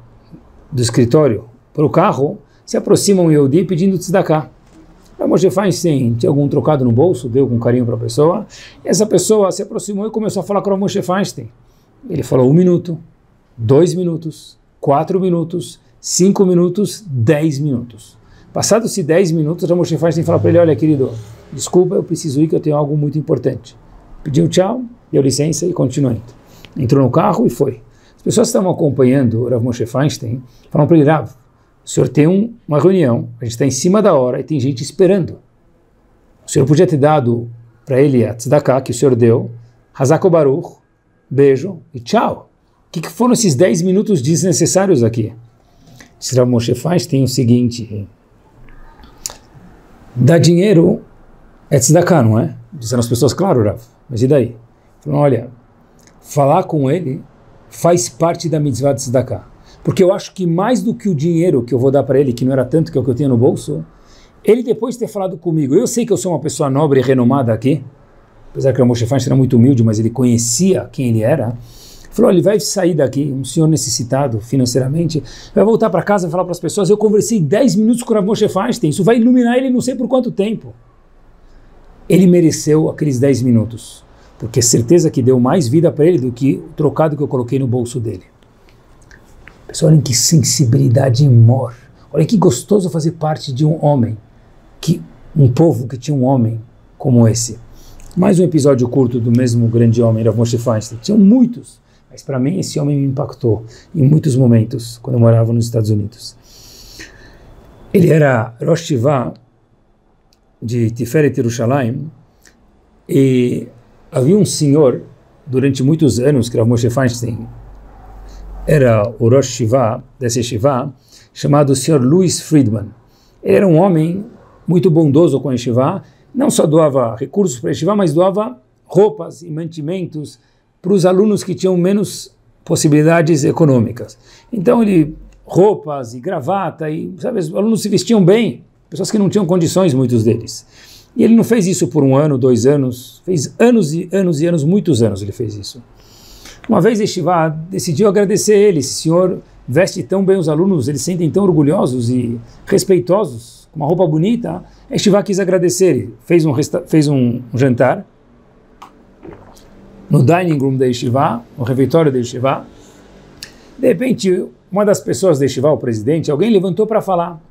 do escritório para o carro, se aproxima um Yehudi pedindo tzedakah. Moshe Feinstein tinha algum trocado no bolso, deu com carinho para a pessoa, e essa pessoa se aproximou e começou a falar com o Moshe Feinstein. Ele falou 1 minuto, 2 minutos, 4 minutos, 5 minutos, 10 minutos. Passados-se 10 minutos, o Moshe Feinstein falou para ele, olha querido, desculpa, eu preciso ir que eu tenho algo muito importante. Pediu tchau, deu licença e continuou indo. Entrou no carro e foi. As pessoas que estavam acompanhando o Rav Moshe Feinstein falaram para ele, Rav, o senhor tem uma reunião, a gente está em cima da hora e tem gente esperando. O senhor podia ter dado para ele a tzedakah que o senhor deu, Hazako Baruch, beijo e tchau. O que foram esses 10 minutos desnecessários aqui? Esse Rav Moshe Feinstein tem o seguinte, dar dinheiro é tzedakah, não é? Disseram as pessoas, claro, Rav, mas e daí? Falaram, olha, falar com ele faz parte da mitzvah de tzedakah. Porque eu acho que mais do que o dinheiro que eu vou dar para ele, que não era tanto que é o que eu tinha no bolso, ele depois de ter falado comigo, eu sei que eu sou uma pessoa nobre e renomada aqui, apesar que o Moshe Feinstein era muito humilde, mas ele conhecia quem ele era, falou, ele vai sair daqui, um senhor necessitado financeiramente, vai voltar para casa e falar para as pessoas, eu conversei 10 minutos com o Moshe Feinstein, isso vai iluminar ele não sei por quanto tempo. Ele mereceu aqueles 10 minutos, porque é certeza que deu mais vida para ele do que o trocado que eu coloquei no bolso dele. Pessoal, olhem que sensibilidade e amor. Olha que gostoso fazer parte de um homem, um povo que tinha um homem como esse. Mais um episódio curto do mesmo grande homem, Rav Moshe Feinstein. Tinham muitos, mas para mim esse homem me impactou em muitos momentos, quando eu morava nos Estados Unidos. Ele era Rosh Yeshiva de Tiferet Yerushalayim, e havia um senhor, durante muitos anos, que Rav Moshe Feinstein era o Rosh Yeshiva, dessa Yeshiva, chamado Sr. Louis Friedman. Ele era um homem muito bondoso com a Yeshiva, não só doava recursos para a Yeshiva, mas doava roupas e mantimentos para os alunos que tinham menos possibilidades econômicas. Então roupas e gravata, e sabe, os alunos se vestiam bem, pessoas que não tinham condições, muitos deles. E ele não fez isso por 1 ano, 2 anos, fez anos e anos e anos, muitos anos ele fez isso. Uma vez a Yeshiva decidiu agradecer ele, esse senhor veste tão bem os alunos, eles se sentem tão orgulhosos e respeitosos, com uma roupa bonita, a Yeshiva quis agradecer ele, fez um jantar no dining room da Yeshiva, no refeitório da Yeshiva, De repente, uma das pessoas da Yeshiva, o presidente, alguém levantou para falar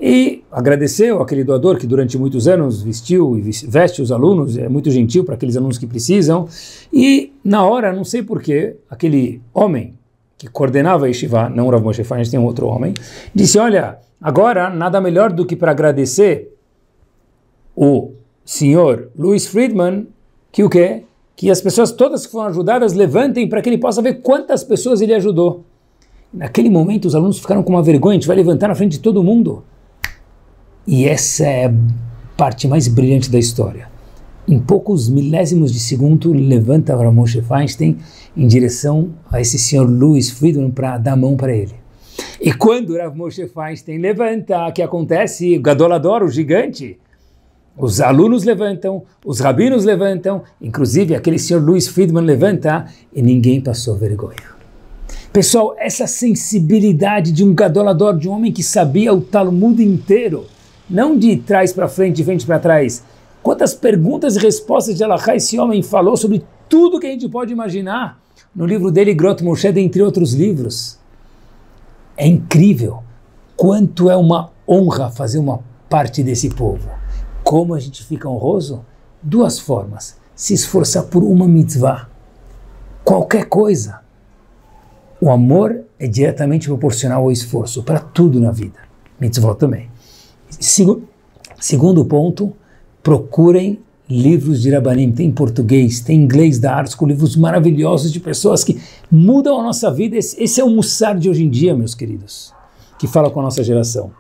e agradeceu aquele doador que durante muitos anos vestiu e veste os alunos, é muito gentil para aqueles alunos que precisam, e na hora, não sei porquê, aquele homem que coordenava a Yeshiva, não o Rav Moshe Feinstein, tem um outro homem, disse, olha, agora nada melhor do que para agradecer o senhor Louis Friedman, que o quê? Que as pessoas todas que foram ajudadas levantem para que ele possa ver quantas pessoas ele ajudou. Naquele momento os alunos ficaram com uma vergonha, a gente vai levantar na frente de todo mundo. E essa é a parte mais brilhante da história. Em poucos milésimos de segundo, levanta Rav Moshe Feinstein em direção a esse senhor Louis Friedman para dar a mão para ele. E quando Rav Moshe Feinstein levanta, o que acontece? O Gadolador, o gigante, os alunos levantam, os rabinos levantam, inclusive aquele senhor Louis Friedman levanta e ninguém passou vergonha. Pessoal, essa sensibilidade de um Gadolador, de um homem que sabia o Talmud inteiro, não de trás para frente, de frente para trás. Quantas perguntas e respostas de Halachá esse homem falou sobre tudo que a gente pode imaginar no livro dele, Grot Moshe, dentre outros livros. É incrível quanto é uma honra fazer uma parte desse povo. Como a gente fica honroso? Duas formas. Se esforçar por uma mitzvah. Qualquer coisa. O amor é diretamente proporcional ao esforço, para tudo na vida. Mitzvah também. Segundo ponto, procurem livros de Rabanim, tem em português, tem em inglês da Artsco, livros maravilhosos de pessoas que mudam a nossa vida. Esse é o Mussar de hoje em dia, meus queridos, que fala com a nossa geração.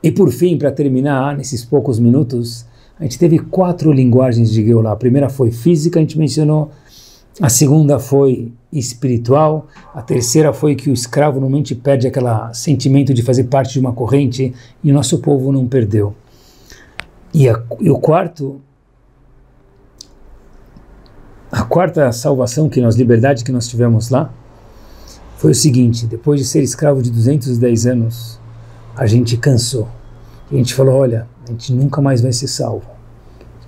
E por fim, para terminar, nesses poucos minutos, a gente teve 4 linguagens de Geulah. A primeira foi física, a gente mencionou. A segunda foi espiritual. A terceira foi que o escravo normalmente perde aquele sentimento de fazer parte de uma corrente, e o nosso povo não perdeu. E o quarto, a quarta salvação, liberdade que nós tivemos lá, foi o seguinte: depois de ser escravo de 210 anos, a gente cansou. E a gente falou, olha, a gente nunca mais vai ser salvo.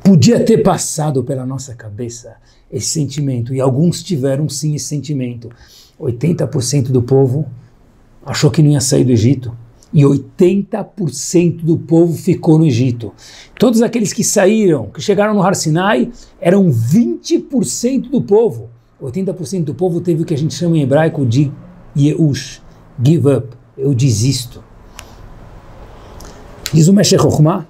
Podia ter passado pela nossa cabeça esse sentimento, e alguns tiveram sim esse sentimento. 80% do povo achou que não ia sair do Egito, e 80% do povo ficou no Egito. Todos aqueles que saíram, que chegaram no Har Sinai, eram 20% do povo. 80% do povo teve o que a gente chama em hebraico de Yeush, give up, eu desisto. Diz o Meshech Chochmah,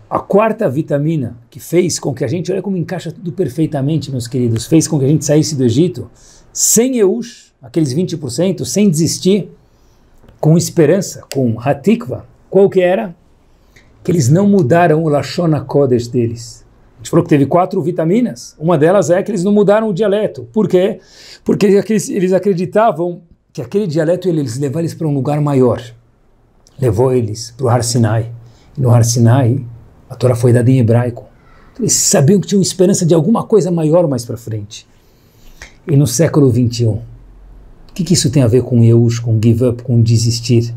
a quarta vitamina que fez com que a gente, olha como encaixa tudo perfeitamente, meus queridos, fez com que a gente saísse do Egito, sem Yeush, aqueles 20%, sem desistir, com esperança, com Hatikva. Qual que era? Que eles não mudaram o Lashon HaKodesh deles. A gente falou que teve 4 vitaminas, uma delas é que eles não mudaram o dialeto. Por quê? Porque eles acreditavam que aquele dialeto eles levavam eles para um lugar maior. Levou eles para o Har Sinai. E no Har Sinai, a Torá foi dada em hebraico. Eles sabiam que tinham esperança de alguma coisa maior mais para frente. E no século 21, o que isso tem a ver com Yeush, com give up, com desistir?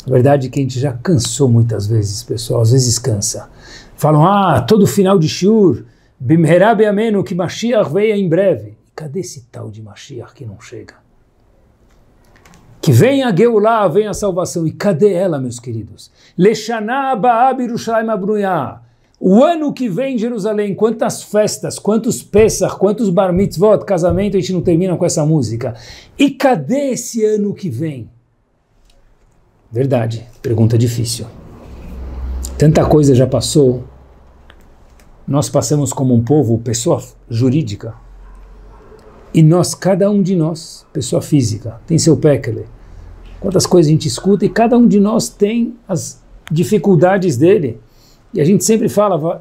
A verdade é que a gente já cansou muitas vezes, pessoal, às vezes cansa. Falam, todo final de Shur, Bimherá be'amenu, que Mashiach veio em breve. E cadê esse tal de Mashiach que não chega? Que venha a Geulah, venha a salvação. E cadê ela, meus queridos? Leshaná aba'ah b'Yerushalayim habruyah. O ano que vem em Jerusalém, quantas festas, quantos Pesach, quantos Bar Mitzvot, casamento, a gente não termina com essa música. E cadê esse ano que vem? Verdade, pergunta difícil. Tanta coisa já passou. Nós passamos como um povo, pessoa jurídica. E nós, cada um de nós, pessoa física, tem seu pekele. Quantas coisas a gente escuta e cada um de nós tem as dificuldades dele. E a gente sempre fala,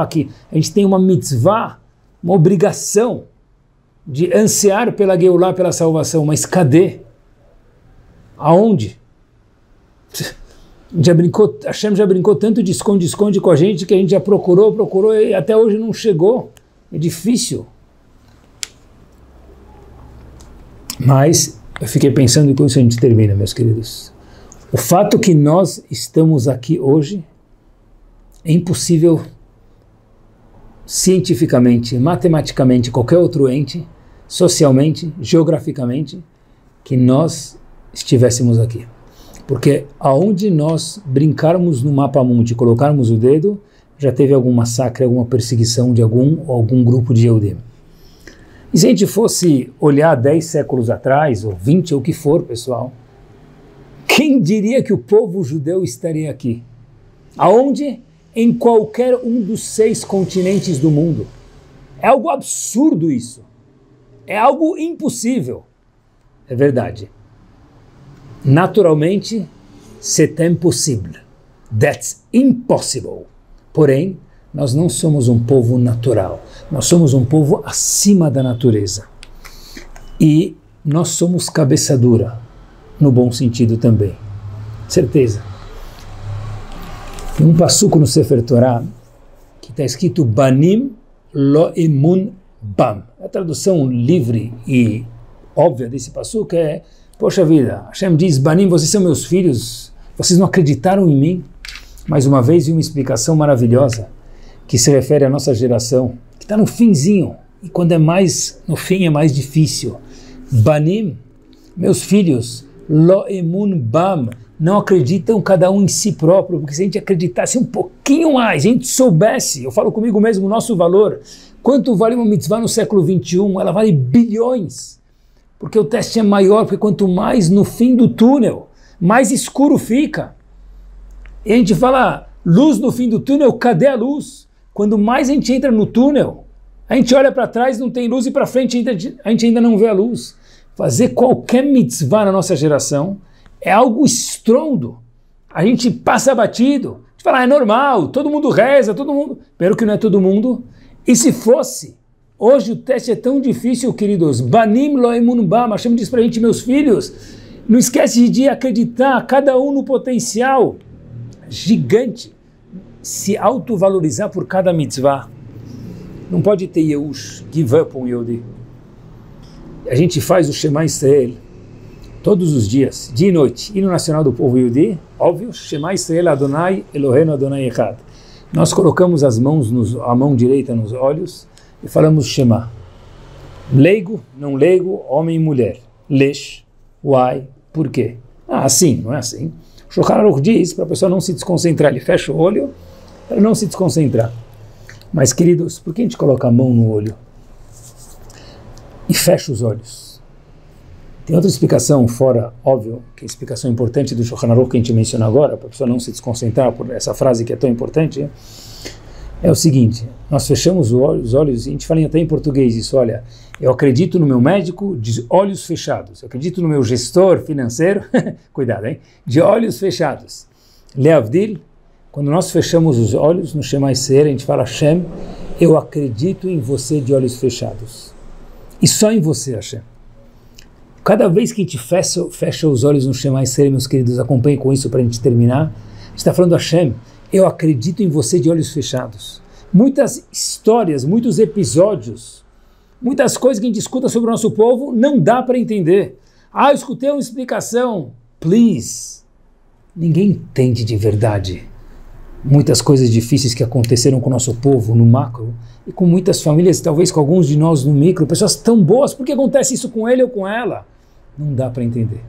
que a gente tem uma mitzvah, uma obrigação de ansiar pela Geulah, pela salvação. Mas cadê? Aonde? Hashem já brincou tanto de esconde-esconde com a gente que a gente já procurou e até hoje não chegou. É difícil. Mas eu fiquei pensando e com isso a gente termina, meus queridos. O fato que nós estamos aqui hoje é impossível cientificamente, matematicamente, qualquer outro ente socialmente, geograficamente, que nós estivéssemos aqui. Porque aonde nós brincarmos no mapa mundi e colocarmos o dedo, já teve algum massacre, alguma perseguição de algum grupo de Yehudim. E se a gente fosse olhar 10 séculos atrás, ou 20, ou o que for, pessoal, quem diria que o povo judeu estaria aqui? Aonde? Em qualquer um dos 6 continentes do mundo. É algo absurdo isso. É algo impossível. É verdade. Naturalmente, c'est impossible. That's impossible. Porém, nós não somos um povo natural. Nós somos um povo acima da natureza. E nós somos cabeça dura, no bom sentido também. Certeza. Tem um passuco no Sefer Torah que está escrito Banim lo emun bam. A tradução livre e óbvia desse passuco é: poxa vida, Hashem diz, Banim, vocês são meus filhos, vocês não acreditaram em mim? Mais uma vez, uma explicação maravilhosa que se refere à nossa geração, que está no finzinho, e quando é mais no fim é mais difícil. Banim, meus filhos, lo emun bam, não acreditam cada um em si próprio, porque se a gente acreditasse um pouquinho mais, a gente soubesse, eu falo comigo mesmo, o nosso valor, quanto vale uma mitzvah no século XXI? Ela vale bilhões, porque o teste é maior, porque quanto mais no fim do túnel, mais escuro fica. E a gente fala, luz no fim do túnel, cadê a luz? Quando mais a gente entra no túnel, a gente olha para trás, não tem luz, e para frente a gente ainda não vê a luz. Fazer qualquer mitzvah na nossa geração é algo estrondo. A gente passa batido. A gente fala, é normal, todo mundo reza, todo mundo... Pero que não é todo mundo. E se fosse, hoje o teste é tão difícil, queridos. Banim lo emun bam, Hashem diz para a gente, meus filhos, não esquece de acreditar, cada um no potencial gigante, se autovalorizar por cada mitzvah. Não pode ter Yehush, give up on Yehudi. A gente faz o Shema Israel todos os dias, dia e noite, hino nacional do povo Yehudi, óbvio, Shema Israel Adonai Eloheinu Adonai Echad. Nós colocamos as mãos, a mão direita nos olhos e falamos Shema. Leigo, não leigo, homem e mulher. Lesh, why, por quê? Ah, assim, não é assim. O Shulchan Aruch diz para a pessoa não se desconcentrar, ele fecha o olho para não se desconcentrar. Mas, queridos, por que a gente coloca a mão no olho e fecha os olhos? Tem outra explicação fora, óbvio, que é a explicação importante do Shulchan Aruch que a gente menciona agora, para a pessoa não se desconcentrar por essa frase que é tão importante, é o seguinte: nós fechamos os olhos, e a gente fala até em português isso, olha, eu acredito no meu médico de olhos fechados, eu acredito no meu gestor financeiro, cuidado, hein, de olhos fechados. Leavdil, quando nós fechamos os olhos no Shema Israel, a gente fala, Hashem, eu acredito em você de olhos fechados. E só em você, Hashem. Cada vez que a gente fecha os olhos no Shema Israel, meus queridos, acompanhem com isso para a gente terminar, a gente está falando, Hashem, eu acredito em você de olhos fechados. Muitas histórias, muitos episódios, muitas coisas que a gente escuta sobre o nosso povo, não dá para entender. Ah, eu escutei uma explicação. Please. Ninguém entende de verdade muitas coisas difíceis que aconteceram com o nosso povo no macro, e com muitas famílias, talvez com alguns de nós no micro, pessoas tão boas, por que acontece isso com ele ou com ela? Não dá para entender.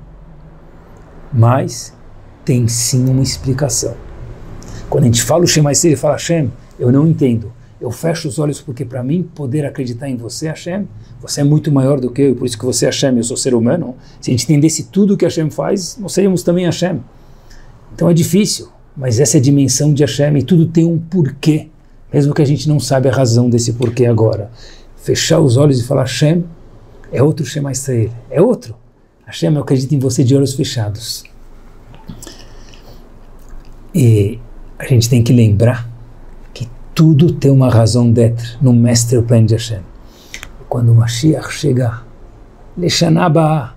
Mas tem sim uma explicação. Quando a gente fala o Shema Israel, ele fala, Hashem, eu não entendo. Eu fecho os olhos porque para mim poder acreditar em você, Hashem, você é muito maior do que eu, por isso que você é Hashem, eu sou ser humano. Se a gente entendesse tudo o que Hashem faz, nós seríamos também Hashem. Então é difícil, mas essa é a dimensão de Hashem e tudo tem um porquê, mesmo que a gente não sabe a razão desse porquê agora. Fechar os olhos e falar, Hashem, é outro Shema Israel, é outro. Hashem, eu acredito em você de olhos fechados. E a gente tem que lembrar que tudo tem uma razão d'être no master plan de Hashem. Quando o Mashiach chegar, Leshanah Abá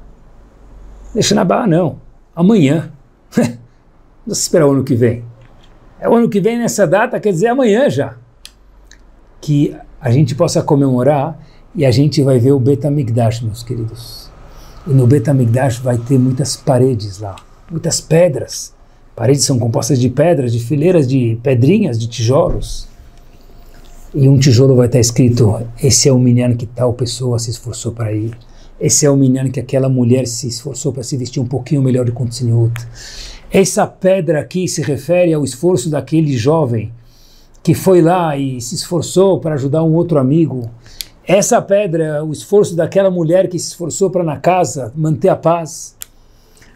não, amanhã, não se espera o ano que vem. É o ano que vem nessa data, quer dizer amanhã já. Que a gente possa comemorar e a gente vai ver o Bet HaMikdash, meus queridos. E no Bet HaMikdash vai ter muitas paredes lá, muitas pedras. Paredes são compostas de pedras, de fileiras de pedrinhas, de tijolos. E um tijolo vai estar escrito, esse é o minyan que tal pessoa se esforçou para ir. Esse é o minyan que aquela mulher se esforçou para se vestir um pouquinho melhor de Kontzinyut. Essa pedra aqui se refere ao esforço daquele jovem que foi lá e se esforçou para ajudar um outro amigo. Essa pedra, o esforço daquela mulher que se esforçou para na casa manter a paz.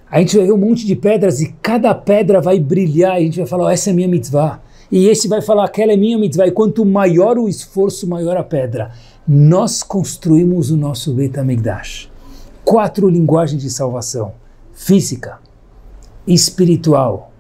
A gente vai ver um monte de pedras e cada pedra vai brilhar e a gente vai falar, oh, essa é minha mitzvah. E esse vai falar, aquela é minha mitzvah. E quanto maior o esforço, maior a pedra. Nós construímos o nosso Beit HaMikdash. 4 linguagens de salvação. Física, espiritual,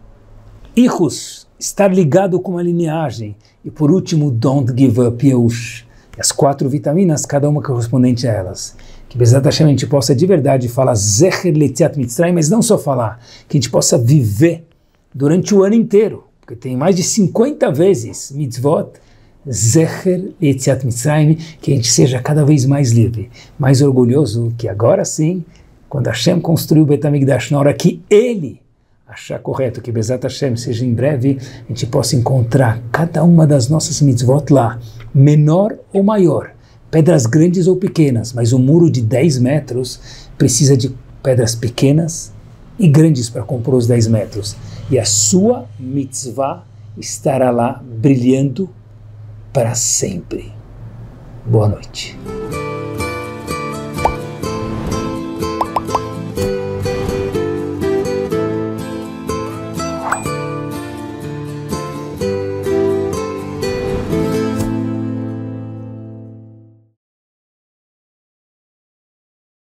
hijos, estar ligado com a lineagem. E por último, don't give up, Yeush. As 4 vitaminas, cada uma correspondente a elas. Que Bezat Hashem a gente possa de verdade falar Zecher Letziat Mitzrayim, mas não só falar, que a gente possa viver durante o ano inteiro, porque tem mais de 50 vezes mitzvot, Zecher Letziat Mitzrayim, que a gente seja cada vez mais livre, mais orgulhoso, que agora sim, quando Hashem construiu o Beit HaMikdash, na hora que Ele achar correto, que Bezat Hashem seja em breve, a gente possa encontrar cada uma das nossas mitzvot lá, menor ou maior, pedras grandes ou pequenas, mas um muro de 10 metros precisa de pedras pequenas e grandes para compor os 10 metros. E a sua mitzvah estará lá brilhando para sempre. Boa noite.